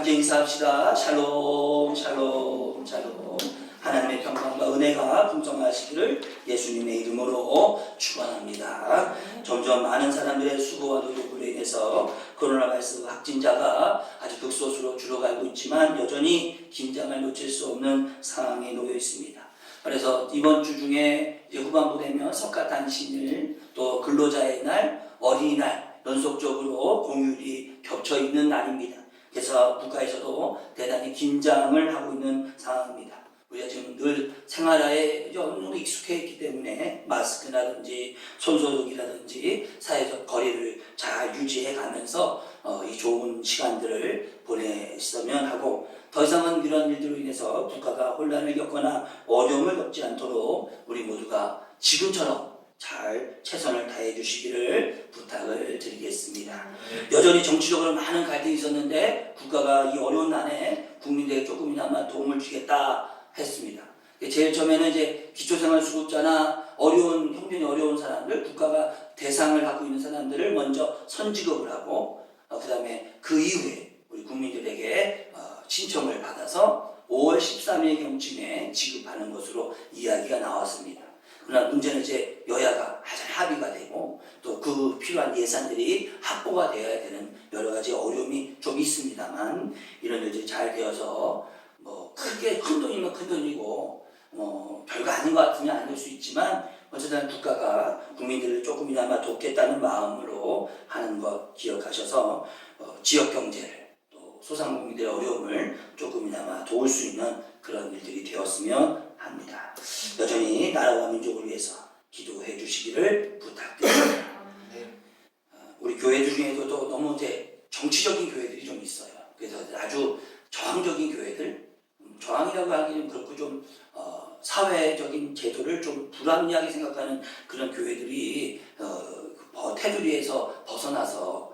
함께 인사합시다. 샬롬, 샬롬, 샬롬. 하나님의 평강과 은혜가 풍성하시기를 예수님의 이름으로 축원합니다. 점점 많은 사람들의 수고와 노력으로 인해서 코로나 바이러스 확진자가 아주 극소수로 줄어가고 있지만 여전히 긴장을 놓칠 수 없는 상황에 놓여 있습니다. 그래서 이번 주 중에 후반부 되면 석가탄신일, 또 근로자의 날, 어린이날 연속적으로 공휴일이 겹쳐 있는 날입니다. 그래서 국가에서도 대단히 긴장을 하고 있는 상황입니다. 우리가 지금 늘 생활하에 너무 익숙해 있기 때문에 마스크라든지 손소독이라든지 사회적 거리를 잘 유지해 가면서 이 좋은 시간들을 보냈으면 하고, 더 이상은 이런 일들로 인해서 국가가 혼란을 겪거나 어려움을 겪지 않도록 우리 모두가 지금처럼 잘 최선을 다해 주시기를 부탁을 드리겠습니다. 여전히 정치적으로 많은 갈등이 있었는데 국가가 이 어려운 난에 국민들에게 조금이나마 도움을 주겠다 했습니다. 제일 처음에는 이제 기초생활수급자나 어려운, 형편이 어려운 사람들, 국가가 대상을 갖고 있는 사람들을 먼저 선지급을 하고, 그 다음에 그 이후에 우리 국민들에게 신청을 받아서 5월 13일경쯤에 지급하는 것으로 이야기가 나왔습니다. 그러나 문제는 이제 여야가 잘 합의가 되고 또 그 필요한 예산들이 확보가 되어야 되는 여러 가지 어려움이 좀 있습니다만, 이런 일들이 잘 되어서 크게 큰 돈이면 큰 돈이고 별거 아닌 것 같으면 아닐 수 있지만, 어쨌든 국가가 국민들을 조금이나마 돕겠다는 마음으로 하는 것 기억하셔서 지역 경제를, 또 소상공인들의 어려움을 조금이나마 도울 수 있는 그런 일들이 되었으면 합니다. 여전히 나라와 민족을 위해서 기도해 주시기를 부탁드립니다. 우리 교회들 중에도 너무 이제 정치적인 교회들이 좀 있어요. 그래서 아주 저항적인 교회들, 저항이라고 하기는 그렇고 좀 사회적인 제도를 좀 불합리하게 생각하는 그런 교회들이 테두리에서 벗어나서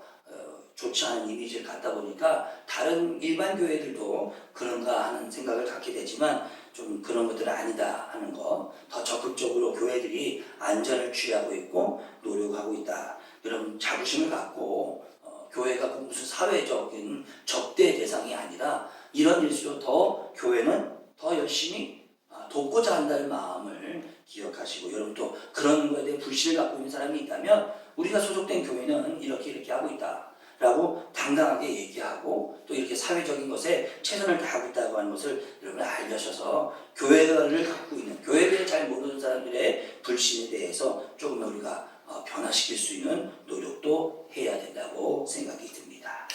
좋지 않은 이미지를 갖다 보니까 다른 일반 교회들도 그런가 하는 생각을 갖게 되지만, 좀 그런 것들은 아니다 하는 거, 더 적극적으로 교회들이 안전을 취하고 있고 노력하고 있다, 이런 자부심을 갖고 교회가 무슨 사회적인 적대 대상이 아니라 이런 일수록 더 교회는 더 열심히 돕고자 한다는 마음을 기억하시고, 여러분 또 그런 것에 대해 불신을 갖고 있는 사람이 있다면 우리가 소속된 교회는 이렇게 하고 있다 라고 당당하게 얘기하고, 또 이렇게 사회적인 것에 최선을 다하고 있다고 하는 것을 여러분 알려셔서 교회를 갖고 있는, 교회에 대해 잘 모르는 사람들의 불신에 대해서 조금 우리가 변화시킬 수 있는 노력도 해야 된다고 생각이 듭니다.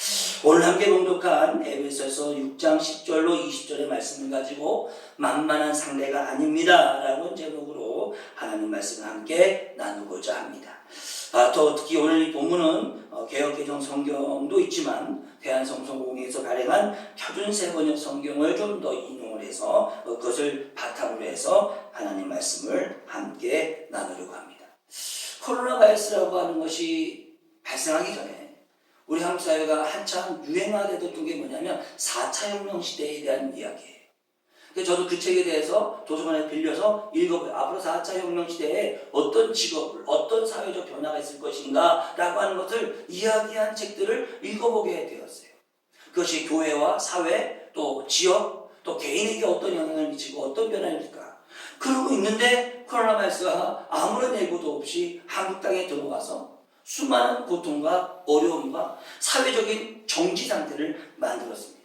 오늘 함께 봉독한 에베소서 6장 10절로 20절의 말씀을 가지고 만만한 상대가 아닙니다 라는 제목으로 하나님 말씀을 함께 나누고자 합니다. 또 특히 오늘 이 본문은 개역개정 성경도 있지만 대한성서공회에서 발행한 표준세 번역 성경을 좀 더 인용을 해서 그것을 바탕으로 해서 하나님 말씀을 함께 나누려고 합니다. 코로나 바이러스라고 하는 것이 발생하기 전에 우리 한국 사회가 한참 유행화되던 게 뭐냐면 4차 혁명 시대에 대한 이야기예요. 저도 그 책에 대해서 도서관에 빌려서 읽어보요. 앞으로 4차 혁명 시대에 어떤 직업을, 어떤 사회적 변화가 있을 것인가 라고 하는 것을 이야기한 책들을 읽어보게 되었어요. 그것이 교회와 사회, 또 지역, 또 개인에게 어떤 영향을 미치고 어떤 변화를 일까. 그러고 있는데 코로나 바이러스가 아무런 예고도 없이 한국 땅에 들어와서 수많은 고통과 어려움과 사회적인 정지 상태를 만들었습니다.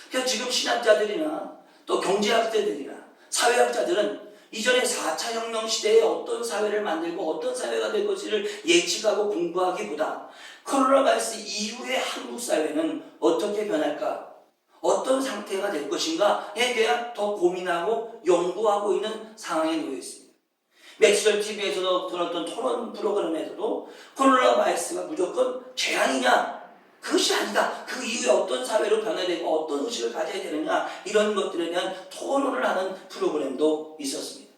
그래서 지금 신학자들이나 또 경제학자들이나 사회학자들은 이전에 4차 혁명 시대에 어떤 사회를 만들고 어떤 사회가 될 것을 예측하고 공부하기보다 코로나 바이러스 이후의 한국 사회는 어떻게 변할까, 어떤 상태가 될 것인가에 대한 더 고민하고 연구하고 있는 상황에 놓여 있습니다. 맥스웰 TV에서도 들었던 토론 프로그램에서도 코로나 바이러스가 무조건 재앙이냐, 그것이 아니다, 그 이후에 어떤 사회로 변화되고 어떤 의식을 가져야 되느냐, 이런 것들에 대한 토론을 하는 프로그램도 있었습니다.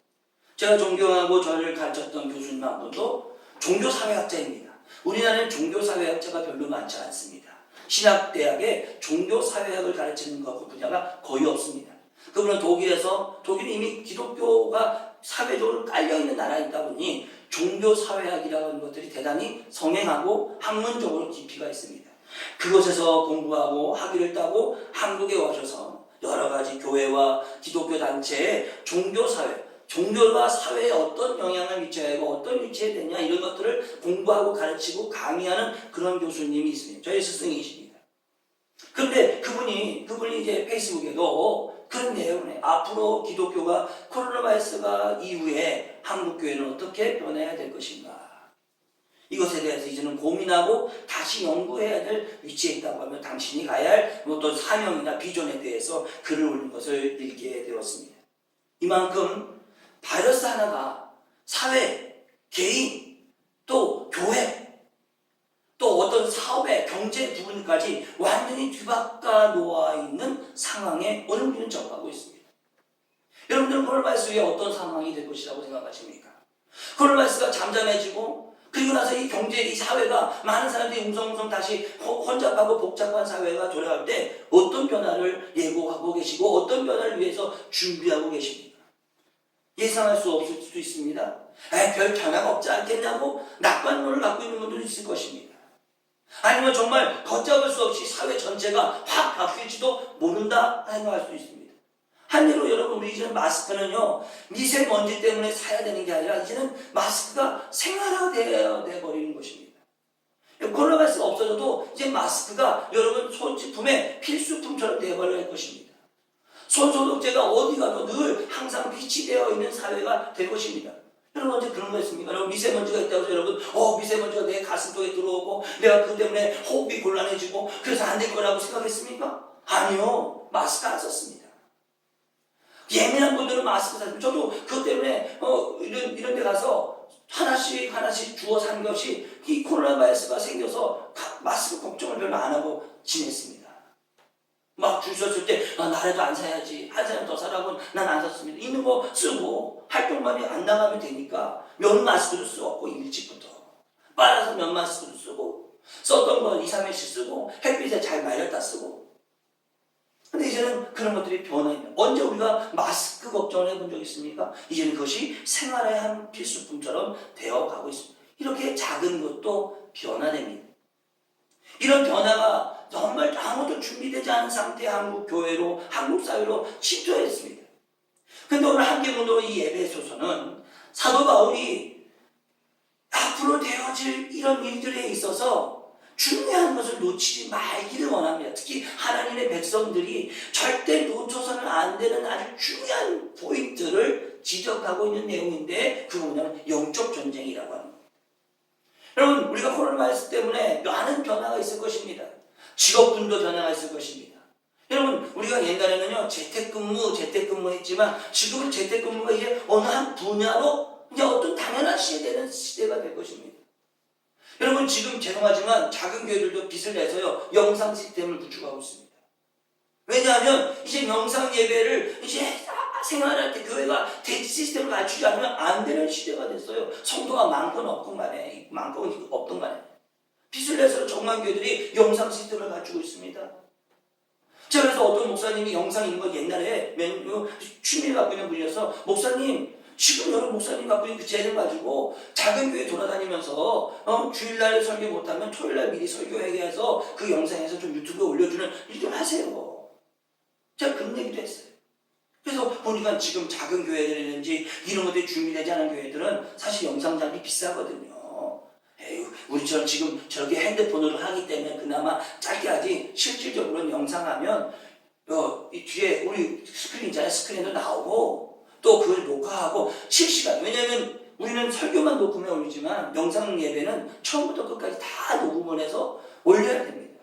제가 존경하고 저를 가르쳤던 교수님 한 분도 종교사회학자입니다. 우리나라에는 종교사회학자가 별로 많지 않습니다. 신학대학에 종교사회학을 가르치는 그 분야가 거의 없습니다. 그분은 독일은 이미 기독교가 사회적으로 깔려있는 나라이다 보니 종교사회학이라고 하는 것들이 대단히 성행하고 학문적으로 깊이가 있습니다. 그곳에서 공부하고 학위를 따고 한국에 오셔서 여러 가지 교회와 기독교 단체의 종교사회, 종교가 사회에 어떤 영향을 미쳐야 하고 어떤 위치에 되냐 이런 것들을 공부하고 가르치고 강의하는 그런 교수님이 있습니다. 저희 스승이십니다. 그런데 그분이 이제 페이스북에도 그런 내용을 해요. 앞으로 기독교가 코로나 바이러스가 이후에 한국 교회는 어떻게 변해야 될 것인가. 이것에 대해서 이제는 고민하고 다시 연구해야 될 위치에 있다고 하면 당신이 가야 할 어떤 사명이나 비전에 대해서 글을 올린 것을 읽게 되었습니다. 이만큼 바이러스 하나가 사회, 개인, 또 교회, 또 어떤 사업의 경제 부분까지 완전히 뒤바꿔 놓아 있는 상황에 오늘 우리는 접하고 있습니다. 여러분들은 코로나바이러스 후에 어떤 상황이 될 것이라고 생각하십니까? 코로나바이러스가 잠잠해지고 그리고 나서 이 경제, 이 사회가 많은 사람들이 웅성웅성 다시 혼잡하고 복잡한 사회가 돌아갈 때 어떤 변화를 예고하고 계시고 어떤 변화를 위해서 준비하고 계십니까? 예상할 수 없을 수도 있습니다. 별 변화가 없지 않겠냐고 낙관론을 갖고 있는 분들도 있을 것입니다. 아니면 정말 걷잡을 수 없이 사회 전체가 확 바뀔지도 모른다 생각할 수도 있습니다. 한예로 여러분 우리 이제는 마스크는요 미세먼지 때문에 사야 되는 게 아니라 이제는 마스크가 생활화되어야 돼버리는 것입니다. 코로나 바이러스가 없어져도 이제 마스크가 여러분 소지품의 필수품처럼 되어버릴 것입니다. 손소독제가 어디 가도 늘 항상 비치되어 있는 사회가 될 것입니다. 여러분 언제 그런 거 있습니까? 여러분 미세먼지가 있다고 해서 여러분 미세먼지가 내 가슴 속에 들어오고 내가 그 때문에 호흡이 곤란해지고 그래서 안 될 거라고 생각했습니까? 아니요. 마스크 안 썼습니다. 예민한 분들은 마스크 샀습니다. 저도 그것 때문에 이런 데 가서 하나씩 주워 산 것이 이 코로나 바이러스가 생겨서 마스크 걱정을 별로 안 하고 지냈습니다. 막 줄 섰을 때 나라도 안 사야지 한 사람 더 사라고 난 안 샀습니다. 있는 거 쓰고 활동만이 안 나가면 되니까 면 마스크도 쓰고 일찍부터 빨아서 면 마스크도 쓰고 썼던 거 2, 3일씩 쓰고 햇빛에 잘 말렸다 쓰고. 근데 이제는 그런 것들이 변화입니다. 언제 우리가 마스크 걱정을 해본 적 있습니까? 이제는 그것이 생활의 한 필수품처럼 되어가고 있습니다. 이렇게 작은 것도 변화됩니다. 이런 변화가 정말 아무도 준비되지 않은 상태의 한국 교회로, 한국 사회로 침투했습니다. 근데 오늘 함께문으로 이 에베소서는 사도 바울이 앞으로 되어질 이런 일들에 있어서 중요한 것을 놓치지 말기를 원합니다. 특히 하나님의 백성들이 절대 놓쳐서는 안 되는 아주 중요한 포인트를 지적하고 있는 내용인데 그거 뭐냐면 영적 전쟁이라고 합니다. 여러분 우리가 코로나 바이러스 때문에 많은 변화가 있을 것입니다. 직업군도 변화가 있을 것입니다. 여러분 우리가 옛날에는요 재택근무 했지만 지금은 재택근무가 이제 어느 한 분야로 이제 어떤 당연한 시대가 될 것입니다. 여러분 지금 죄송하지만 작은 교회들도 빚을 내서요 영상 시스템을 구축하고 있습니다. 왜냐하면 이제 영상 예배를 이제 생활할 때 교회가 대지 시스템을 갖추지 않으면 안 되는 시대가 됐어요. 성도가 많건 없건 간에 많건 없던 간에 빚을 내서 정말 교회들이 영상 시스템을 갖추고 있습니다. 제가 그래서 어떤 목사님이 영상 있는 거 옛날에 취미를 갖고 있는 분이어서 목사님 지금 여러 목사님 갖고 있는 그 재능 가지고 작은 교회 돌아다니면서 주일날 설교 못하면 토요일날 미리 설교하게 해서 그 영상에서 좀 유튜브에 올려주는 일 좀 하세요. 제가 그런 얘기도 했어요. 그래서 보니까 지금 작은 교회들이든지 이런 것들이 준비되지 않은 교회들은 사실 영상 장비 비싸거든요. 에휴, 우리처럼 지금 저렇게 핸드폰으로 하기 때문에 그나마 짧게 하지 실질적으로는 영상하면 이 뒤에 우리 스크린 있잖아요. 스크린도 나오고 또 그걸 녹화하고 실시간. 왜냐하면 우리는 설교만 녹음해 올리지만 영상 예배는 처음부터 끝까지 다 녹음을 해서 올려야 됩니다.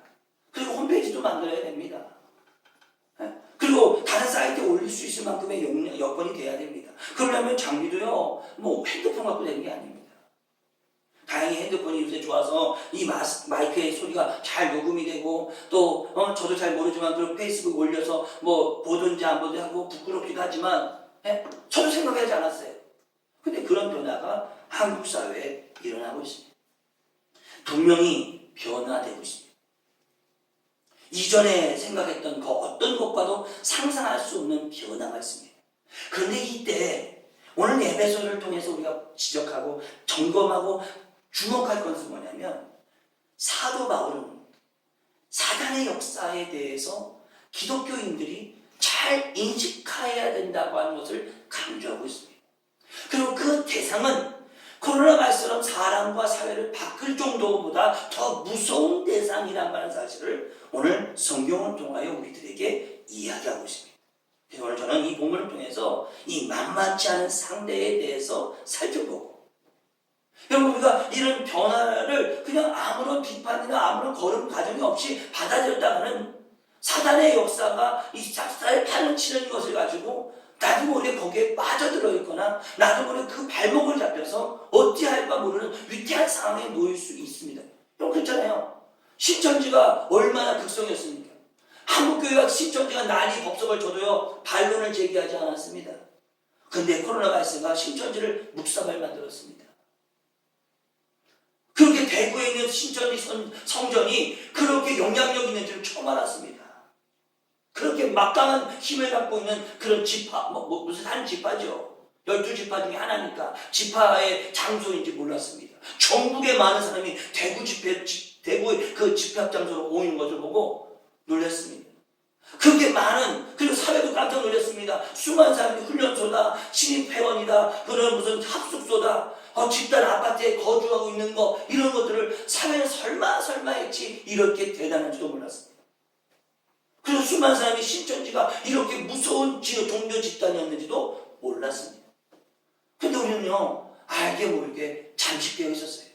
그리고 홈페이지도 만들어야 됩니다. 그리고 다른 사이트에 올릴 수 있을 만큼의 여건이 돼야 됩니다. 그러려면 장비도요 핸드폰 갖고 되는 게 아닙니다. 다행히 핸드폰이 요새 좋아서 이 마이크의 소리가 잘 녹음이 되고 또 저도 잘 모르지만 그 페이스북 올려서 보든지 안 보든지 하고 부끄럽기도 하지만 저도 생각하지 않았어요. 근데 그런 변화가 한국 사회에 일어나고 있습니다. 분명히 변화되고 있습니다. 이전에 생각했던 그 어떤 것과도 상상할 수 없는 변화가 있습니다. 그런데 이때 오늘 에베소서를 통해서 우리가 지적하고 점검하고 주목할 것은 뭐냐면 사도 바울은 사단의 역사에 대해서 기독교인들이 잘 인식해야 된다고 하는 것을 강조하고 있습니다. 그리고 그 대상은 코로나 바이러스처럼 사람과 사회를 바꿀 정도보다 더 무서운 대상이라는 사실을 오늘 성경을 통하여 우리들에게 이야기하고 있습니다. 그래서 오늘 저는 이 본문을 통해서 이 만만치 않은 상대에 대해서 살펴보고, 여러분 우리가 이런 변화를 그냥 아무런 비판이나 아무런 걸음 과정이 없이 받아들였다가는 사단의 역사가 이 작사의 판을 치는 것을 가지고 나도 모르게 거기에 빠져들어 있거나 나도 모르게 그 발목을 잡혀서 어찌할까 모르는 위태한 상황에 놓일 수 있습니다. 여러분 그렇잖아요. 신천지가 얼마나 극성이었습니까? 한국교회가 신천지가 난이 법석을 줘도요 반론을 제기하지 않았습니다. 근데 코로나 바이러스가 신천지를 묵사발 만들었습니다. 그렇게 대구에 있는 신천지 성전이 그렇게 영향력 있는 줄 처음 알았습니다. 그렇게 막강한 힘을 갖고 있는 그런 지파, 무슨 한 지파죠. 12지파 중에 하나니까 지파의 장소인지 몰랐습니다. 전국에 많은 사람이 대구의 그 집합 장소로 모이는 것을 보고 놀랐습니다. 그렇게 많은, 그리고 사회도 깜짝 놀랐습니다. 수많은 사람이 훈련소다, 신입회원이다, 그런 무슨 합숙소다, 집단 아파트에 거주하고 있는 거, 이런 것들을 사회는 설마 했지 이렇게 대단한지도 몰랐습니다. 그리고 수많은 사람이 신천지가 이렇게 무서운 종교 집단이었는지도 몰랐습니다. 근데 우리는요, 알게 모르게 잠식되어 있었어요.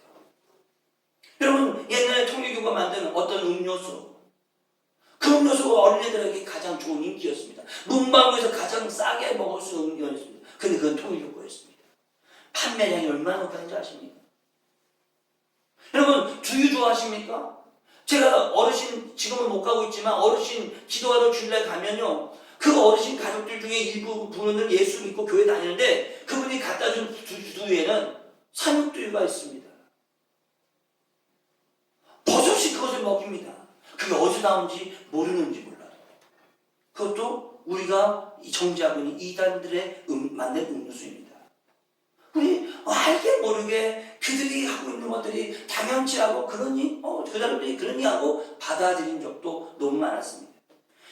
여러분, 옛날에 통일교가 만든 어떤 음료수, 그 음료수가 어린애들에게 가장 좋은 인기였습니다. 문방구에서 가장 싸게 먹을 수 있는 음료였습니다. 근데 그건 통일교 거였습니다. 판매량이 얼마나 높았는지 아십니까? 여러분, 두유 좋아하십니까? 제가 어르신, 지금은 못 가고 있지만 어르신 기도하러 주일날 가면요, 그 어르신 가족들 중에 일부 분은 예수 믿고 교회 다니는데 그분이 갖다 준 두유에는 산육두유가 있습니다. 버섯이 그것을 먹입니다. 그게 어디서 나온지 모르는지 몰라요. 그것도 우리가 정지하고 있는 이단들의 만든 음료수입니다. 우리 알게 모르게 그들이 하고 있는 것들이 당연치 하고 그러니 그 사람들이 그러니 하고 받아들인 적도 너무 많았습니다.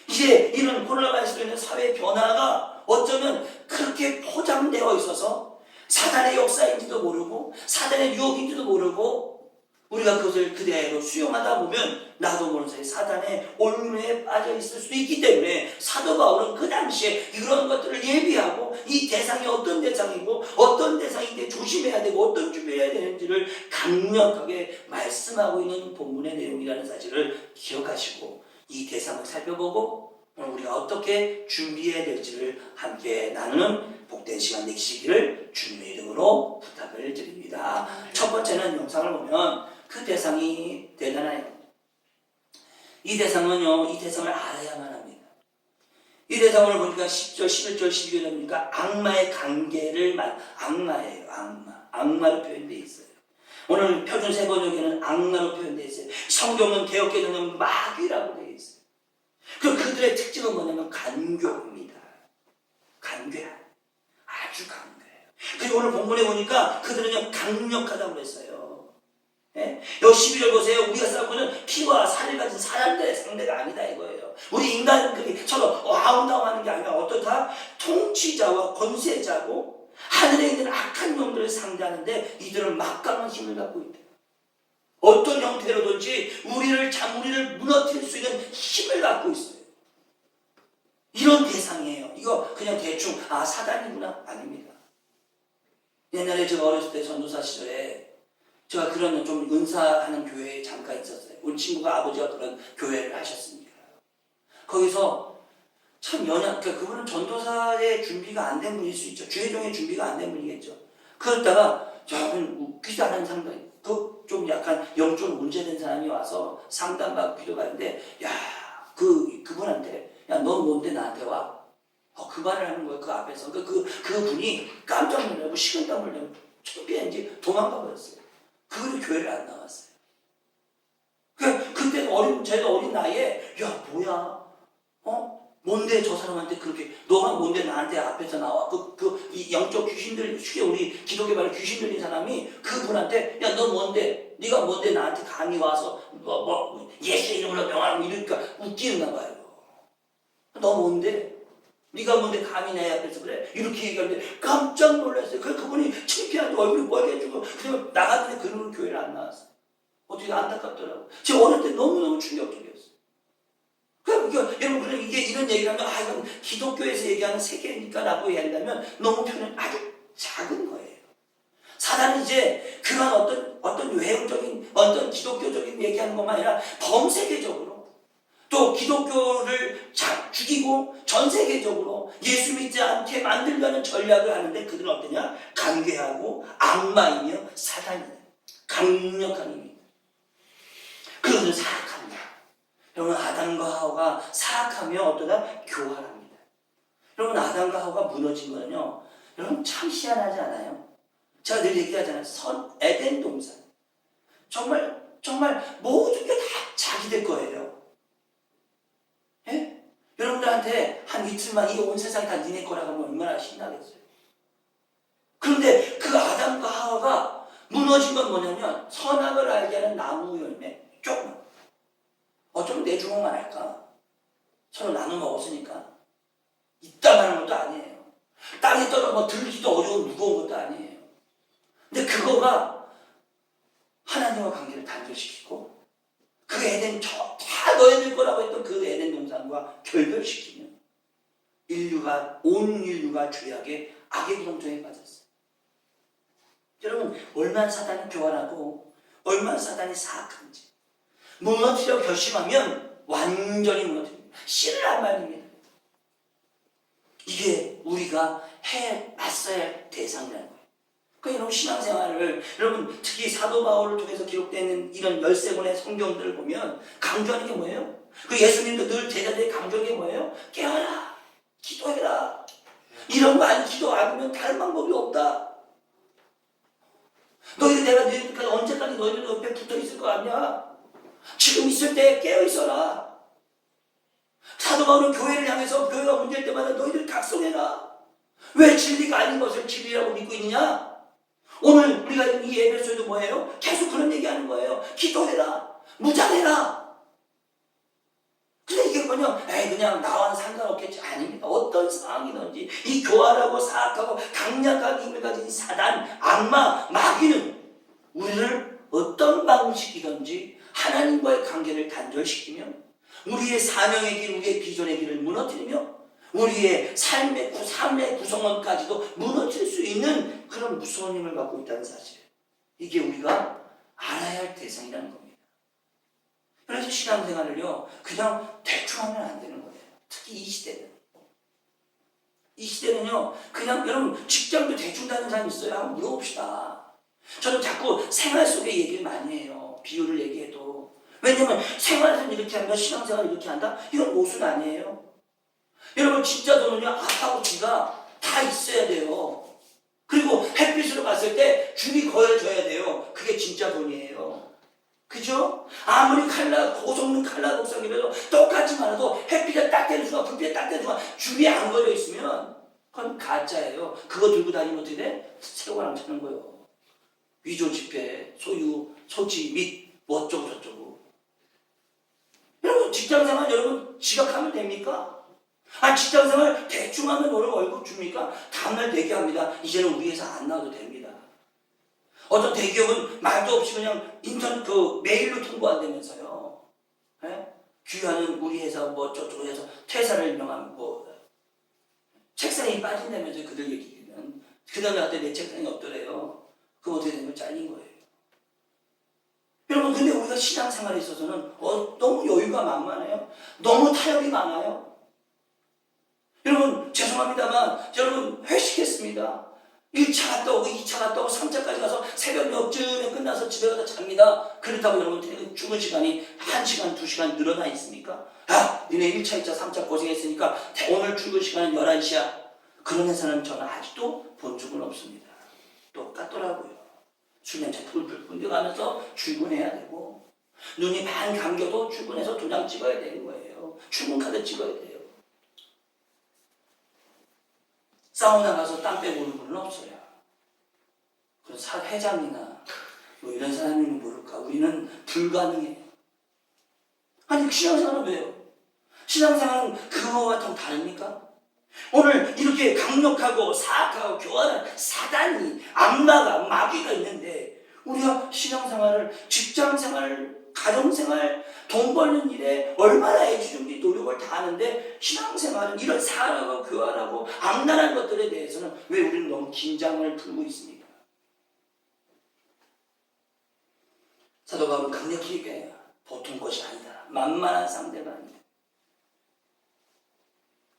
이제 이런 코로나 바이러스로 인한 사회 변화가 어쩌면 그렇게 포장되어 있어서 사단의 역사인지도 모르고 사단의 유혹인지도 모르고 우리가 그것을 그대로 수용하다 보면 나도 모르는 사이에 사단의 올무에 빠져 있을 수도 있기 때문에 사도 바울은 그 당시에 이런 것들을 예비하고 이 대상이 어떤 대상이고 어떤 대상인데 조심해야 되고 어떤 준비해야 되는지를 강력하게 말씀하고 있는 본문의 내용이라는 사실을 기억하시고 이 대상을 살펴보고 오늘 우리가 어떻게 준비해야 될지를 함께 나누는 복된 시간 되시기를 주님의 이름으로 부탁을 드립니다. 첫 번째는 영상을 보면 그 대상이 대단해요. 이 대상은요, 이 대상을 알아야만 합니다. 이 대상을 보니까 10절, 11절, 12절에 보니까 악마의 관계를 악마예요. 악마로 표현되어 있어요. 오늘 표준 세번역에는 악마로 표현되어 있어요. 성경은 개역개정은 마귀라고 되어 있어요. 그들의 특징은 뭐냐면 간교입니다. 간교야. 아주 강해요. 그리고 오늘 본문에 보니까 그들은 강력하다고 그랬어요. 예? 여기 12절 보세요. 우리가 싸우고 있는 피와 살을 가진 사람들의 상대가 아니다 이거예요. 우리 인간들이 서로 아웅다웅하는 게 아니라 어떻다? 통치자와 권세자고 하늘에 있는 악한 영들을 상대하는데 이들은 막강한 힘을 갖고 있다. 어떤 형태로든지 우리를 무너뜨릴 수 있는 힘을 갖고 있어요. 이런 대상이에요. 이거 그냥 대충 사단이구나? 아닙니다. 옛날에 제가 어렸을 때 전도사 시절에 제가 그런 좀 은사하는 교회에 잠깐 있었어요. 우리 친구가 아버지가 그런 교회를 하셨으니까. 거기서 참 그분은 전도사의 준비가 안 된 분일 수 있죠. 주회종의 준비가 안 된 분이겠죠. 그러다가 저분 웃기지 않은 상당히 좀 약간 영적으로 문제된 사람이 와서 상담받고 기도하는데 그분한테 넌 뭔데 나한테 와? 그 말을 하는 거예요. 그 앞에서. 그분이 깜짝 놀라고 식은땀을 내고 창피한지 도망가 버렸어요. 그분이 교회를 안 나왔어요. 그때 제가 어린 나이에 뭐야? 뭔데 저 사람한테 그렇게 너가 뭔데 나한테 앞에서 나와? 이 영적 귀신들 우리 기독교 말에 귀신 들린 사람이 그분한테 너 뭔데? 네가 뭔데 나한테 감히 와서 예수 이름으로 명하라고 이러니까 웃기는가 봐요. 너 뭔데? 네가 뭔데 감히 내 앞에서 그래? 이렇게 얘기하는데 깜짝 놀랐어요. 그분이 창피한데 얼굴이 빨개지고 그냥 나가더니 그놈은 교회를 안 나왔어요. 어떻게 안타깝더라고요. 제가 어릴 때 너무너무 충격적이었어요. 그러니까 여러분, 그럼 이게 이런 얘기를 하면 이건 기독교에서 얘기하는 세계니까 라고 얘기한다면 너무 표현이 아주 작은 거예요. 사단은 이제 그런 어떤 외형적인 어떤 기독교적인 얘기하는 것만 아니라 범세계적으로 또 기독교를 죽이고 전 세계적으로 예수 믿지 않게 만들려는 전략을 하는데 그들은 어떠냐? 간괴하고 악마이며 사단이다. 강력한 힘이다. 그것은 사악합니다. 여러분, 아담과 하와가 사악하며 어떠다? 교활합니다. 여러분, 아담과 하와가 무너진 거는요, 여러분 참 희한하지 않아요? 제가 늘 얘기하잖아요. 에덴 동산. 정말 모든 게 다 자기들 거예요. 예? 여러분들한테 한 이틀만 이 온 세상 다 니네 거라고 하면 얼마나 신나겠어요. 그런데 그 아담과 하와가 무너진 건 뭐냐면 선악을 알게 하는 나무 열매 조금. 어쩌면 내 주먹만 할까? 서로 나눠 먹었으니까. 이따가는 것도 아니에요. 땅에 떨어 들기도 어려운 무거운 것도 아니에요. 근데 그거가 하나님과 관계를 단절시키고 그 에덴 다 너희들 거라고 했던 그 에덴 동산과 결별시키면 온 인류가 죄악의 악의 구렁텅이에 빠졌어요. 여러분, 얼마나 사단이 교활하고 얼마나 사단이 사악한지 무너지려고 결심하면 완전히 무너집니다. 씨를 말입니다. 이게 우리가 맞서야 할 대상이라는 거예요. 그러니까 여러분, 신앙생활을 여러분 특히 사도 바울을 통해서 기록되는 이런 13권의 성경들을 보면 강조하는 게 뭐예요? 그 예수님도 늘 제자들이 강조하는 게 뭐예요? 깨어라, 기도해라. 이런 거 안 기도 안 하면 다른 방법이 없다. 내가 너희들까지 언제까지 너희들 옆에 붙어 있을 거 아니야? 지금 있을 때 깨어 있어라. 사도 바울은 교회를 향해서 교회가 문제일 때마다 너희들 각성해라. 왜 진리가 아닌 것을 진리라고 믿고 있느냐? 오늘 우리가 이 예배소에도 뭐예요? 계속 그런 얘기하는 거예요. 기도해라. 무장해라. 근데 이게 그냥 나와는 상관없겠지. 아닙니다. 어떤 상황이든지 이 교활하고 사악하고 강력한 힘을 가진 이 사단, 악마, 마귀는 우리를 어떤 방식이든지 하나님과의 관계를 단절시키며 우리의 사명의 길, 우리의 비전의 길을 무너뜨리며 우리의 삶의 구성원까지도 무너뜨릴 수 있는 그런 무서운 힘을 갖고 있다는 사실. 이게 우리가 알아야 할 대상이라는 겁니다. 그래서 신앙생활을요, 그냥 대충 하면 안 되는 거예요. 특히 이 시대는. 이 시대는요, 그냥 여러분 직장도 대충 다니는 사람 있어요? 한번 물어봅시다. 저는 자꾸 생활 속의 얘기를 많이 해요. 비유를 얘기해도. 왜냐면 생활에서는 이렇게 한다, 신앙생활은 이렇게 한다? 이건 모순 아니에요. 여러분, 진짜 돈은요, 아빠하고 지가 다 있어야 돼요. 그리고 햇빛으로 봤을 때 줄이 그어져야 돼요. 그게 진짜 돈이에요. 그죠? 아무리 고성능 칼라 독성이라도 똑같이 많아도 햇빛에 딱 되는 순간, 불빛에 딱 되는 순간 줄이 안 걸려 있으면 그건 가짜예요. 그거 들고 다니면 어떻게 돼? 세월랑 차는 거예요. 위조 지폐, 소유, 소지 및 뭐 어쩌고 저쩌고. 여러분, 직장생활 여러분 지각하면 됩니까? 직장생활 대충 하면 너를 월급 줍니까? 다음날 대기합니다. 이제는 우리 회사 안 나와도 됩니다. 어떤 대기업은 말도 없이 그냥 인턴 메일로 통보한다면서요. 예? 귀하는 우리 회사 저쪽 해서 퇴사를 명하면 책상이 빠진다면서요. 그들 얘기는. 그 다음에 나한테 내 책상이 없더래요. 그럼 어떻게 되면 잘린 거예요. 여러분, 근데 우리가 신앙생활에 있어서는 너무 여유가 만만해요. 너무 타협이 많아요. 여러분, 죄송합니다만 여러분 회식했습니다. 1차 갔다 오고 2차 갔다 오고 3차까지 가서 새벽 몇쯤에 끝나서 집에 가서 잡니다. 그렇다고 여러분 죽은 시간이 1시간, 2시간 늘어나 있습니까? 니네 1차, 2차, 3차 고생했으니까 오늘 출근 시간은 11시야. 그런 회사는 저는 아직도 본 적은 없습니다. 똑같더라고요. 술 냄새 풀풀 풍겨가면서 출근해야 되고 눈이 반 감겨도 출근해서 도장 찍어야 되는 거예요. 출근카드 찍어야 돼요. 사우나 가서 땀 빼고 오는 분은 없어요. 그래서 회장이나 이런 사람이면 모를까. 우리는 불가능해요. 신앙생활은 왜요? 신앙생활은 그거와 다릅니까? 오늘 이렇게 강력하고 사악하고 교활한 사단이, 악마가, 마귀가 있는데 우리가 신앙생활을, 직장생활을, 가정생활, 돈 벌는 일에 얼마나 애지중지 노력을 다하는데 신앙생활은 이런 사악하고 교활하고 악랄한 것들에 대해서는 왜 우리는 너무 긴장을 풀고 있습니까? 사도 바울은 강력히 얘기해요. 보통 것이 아니다. 만만한 상대가 아니다.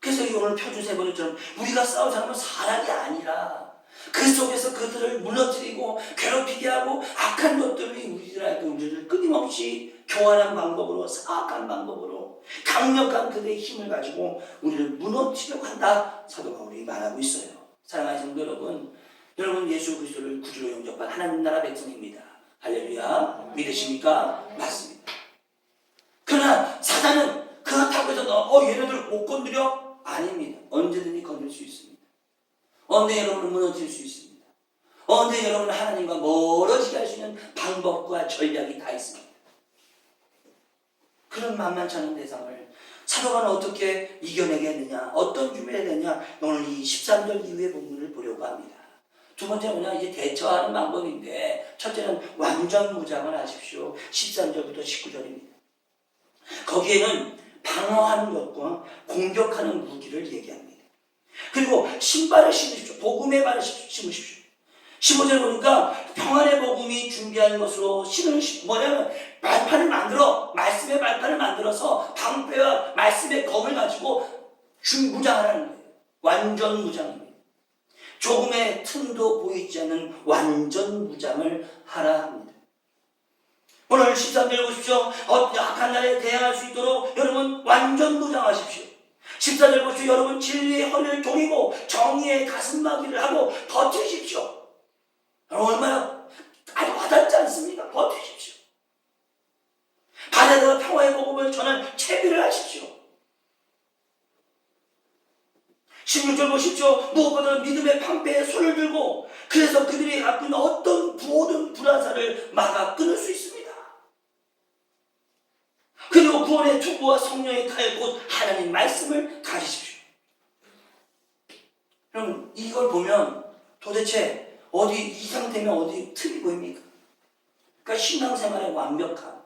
그래서 오늘 표준 세 번째처럼 우리가 싸울 사람은 사람이 아니라 그 속에서 그들을 무너뜨리고 괴롭히게 하고 악한 것들이 우리를 끊임없이 교활한 방법으로, 사악한 방법으로 강력한 그들의 힘을 가지고 우리를 무너뜨리려고 한다. 사도 바울이 말하고 있어요. 사랑하는 성도 여러분, 여러분 예수 그리스도를 구주로 영접한 하나님 나라 백성입니다. 할렐루야. 믿으십니까? 맞습니다. 그러나 사단은 그렇다고 해서 얘네들 못 건드려? 아닙니다. 언제든지 건들 수 있습니다. 언제 여러분을 무너뜨릴 수 있습니다. 언제 여러분을 하나님과 멀어지게 할 수 있는 방법과 전략이 다 있습니다. 그런 만만치 않은 대상을 사도가 어떻게 이겨내겠느냐, 어떤 준비를 했느냐, 오늘 이 13절 이후의 본문을 보려고 합니다. 두 번째는 뭐냐, 이제 대처하는 방법인데, 첫째는 완전 무장을 하십시오. 13절부터 19절입니다. 거기에는 방어하는 것과 공격하는 무기를 얘기합니다. 그리고 신발을 신으십시오. 복음의 발을 신으십시오. 15절 보니까 평안의 복음이 준비한 것으로 뭐냐면 발판을 만들어, 말씀의 발판을 만들어서 방패와 말씀의 검을 가지고 무장하라는 거예요. 완전 무장입니다. 조금의 틈도 보이지 않는 완전 무장을 하라 합니다. 오늘 13절 보십시오. 약한 날에 대항할 수 있도록 여러분 완전 무장하십시오. 14절 보십시오. 여러분 진리의 허리를 동이고 정의의 가슴막이를 하고 버티십시오. 여러분 얼마나 아주 와닿지 않습니까? 버티십시오. 바다에다가 평화의 복음을 전할 채비를 하십시오. 16절 보십시오. 무엇보다 믿음의 방패에 손을 들고 그래서 그들이 갖고 있는 어떤 모든 불화살을 막아 끊을 수 있습니다. 그리고 구원의 투구와 성령의 칼 곧 하나님 말씀을 가지십시오. 여러분 이걸 보면 도대체 이 상태면 어디 틈이 보입니까? 그러니까 신앙생활의 완벽함.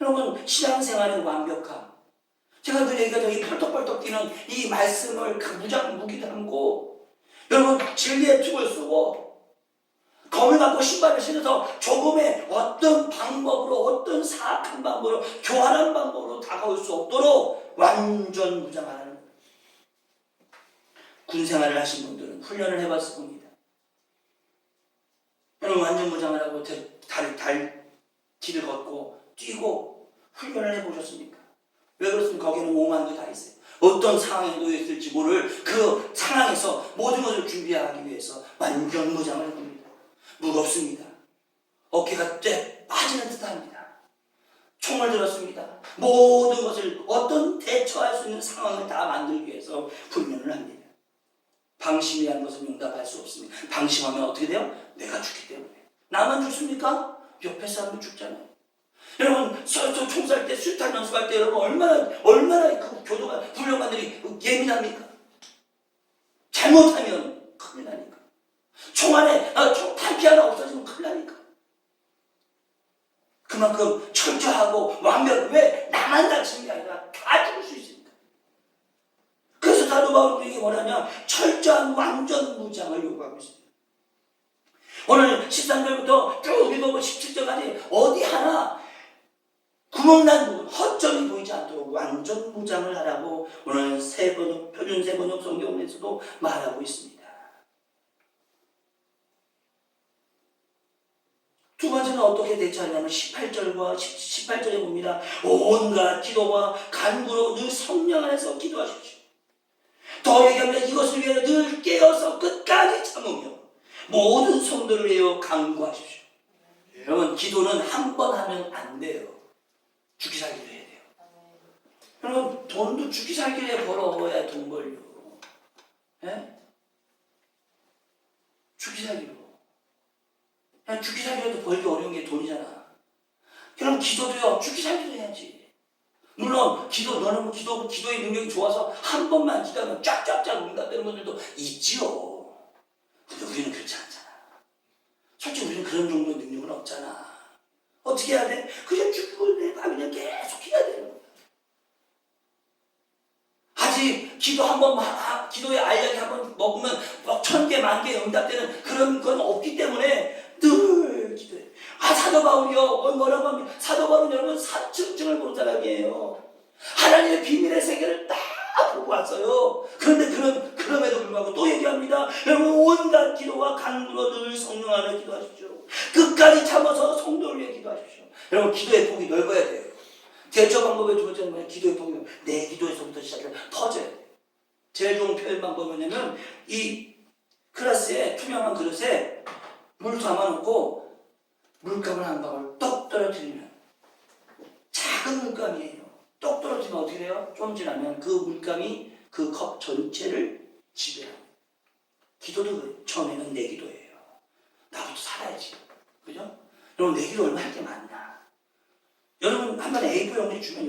여러분 신앙생활의 완벽함. 제가 늘 얘기하죠. 이 펄떡펄떡 뛰는 이 말씀을 그 무기 담고 여러분 진리의 툭을 쓰고 검을 갖고 신발을 신어서 조금의 어떤 방법으로 어떤 사악한 방법으로 교활한 방법으로 다가올 수 없도록 완전 무장하라는 거예요. 군생활을 하신 분들은 훈련을 해봤을 겁니다. 여러분 완전 무장을 하고 길을 걷고 뛰고 훈련을 해보셨습니까? 왜 그렇습니까? 거기는 오만도 다 있어요. 어떤 상황에 놓였을지 모를 그 상황에서 모든 것을 준비하기 위해서 완전 무장을 합니다. 무겁습니다. 어깨가 쫙 빠지는 듯합니다. 총을 들었습니다. 모든 것을 어떤 대처할 수 있는 상황을 다 만들기 위해서 훈련을 합니다. 방심이라는 것은 용납할 수 없습니다. 방심하면 어떻게 돼요? 내가 죽기 때문에. 나만 죽습니까? 옆에 사람도 죽잖아요. 여러분 총 쏠 때 수류탄 연습할 때 여러분 얼마나 그 교도관 훈련관들이 예민합니까? 잘못하면 큰일 나니까. 총 안에 탄피 하나 없어지면 큰일 나니까. 그만큼 철저하고 왜 나만 다치는 게 아니라 다 죽을 수 있으니까. 그래서 사도 바울이 뭐냐면 철저한 완전 무장을 요구하고 있습니다. 오늘 13절부터 쭉 읽어보면 17절까지 어디 하나 구멍난 부분, 허점이 보이지 않도록 완전 무장을 하라고 오늘 표준 세번역 성경에서도 말하고 있습니다. 두 번째는 어떻게 대처하냐면 18절에 봅니다. 온갖 기도와 간구로 늘 성령 안에서 기도하십시오. 더 얘기하면 이것을 위해 늘 깨어서 끝까지 참으며 모든 성도를 위하여 간구하십시오. 여러분 기도는 한 번 하면 안 돼요. 죽기살기를 해야 돼요. 여러분 돈도 죽기살기를 벌어야 돈 벌려. 예? 죽기살기로. 그냥 죽기살기라도 벌기 어려운 게 돈이잖아. 그럼 기도도요 죽기살기로 해야지. 물론 너는 기도의 능력이 좋아서 한 번만 기도하면 쫙쫙쫙 응답되는 분들도 있지요. 근데 우리는 그렇지 않잖아. 솔직히 우리는 그런 정도의 능력은 없잖아. 어떻게 해야 돼? 그냥 죽고 내가 그냥 계속 해야 되는 거야. 아직 기도 한 번, 기도의 알약이 한 번 먹으면 막 1000개, 10,000개 응답되는 그런 건 없기 때문에 늘 기도해. 사도 바울이요. 뭐라고 합니까? 사도 바울은 여러분 사층증을 본 사람이에요. 하나님의 비밀의 세계를 다 보고 왔어요. 그런데 그럼에도 불구하고 또 얘기합니다. 여러분 온갖 기도와 간구로 늘 성령 안에 기도하십시오. 끝까지 참아서 성도를 위해 기도하십시오. 여러분 기도의 폭이 넓어야 돼요. 대처 방법의 두 번째는 뭐냐? 기도의 폭이 내 기도에서부터 시작해서 퍼져야 돼요. 제일 좋은 표현 방법이 뭐냐면 이 클라스에 투명한 그릇에 물 담아놓고 물감을 한 방울 떡 떨어뜨리면 작은 물감이에요. 떡 떨어지면 어떻게 돼요? 좀 지나면 그 물감이 그 컵 전체를 지배합니다. 기도도 그래요. 처음에는 내 기도예요. 나부터 살아야지. 그죠? 여러분 내 기도 얼마나 할 게 많나. 여러분 한 번에 A4 용지 주면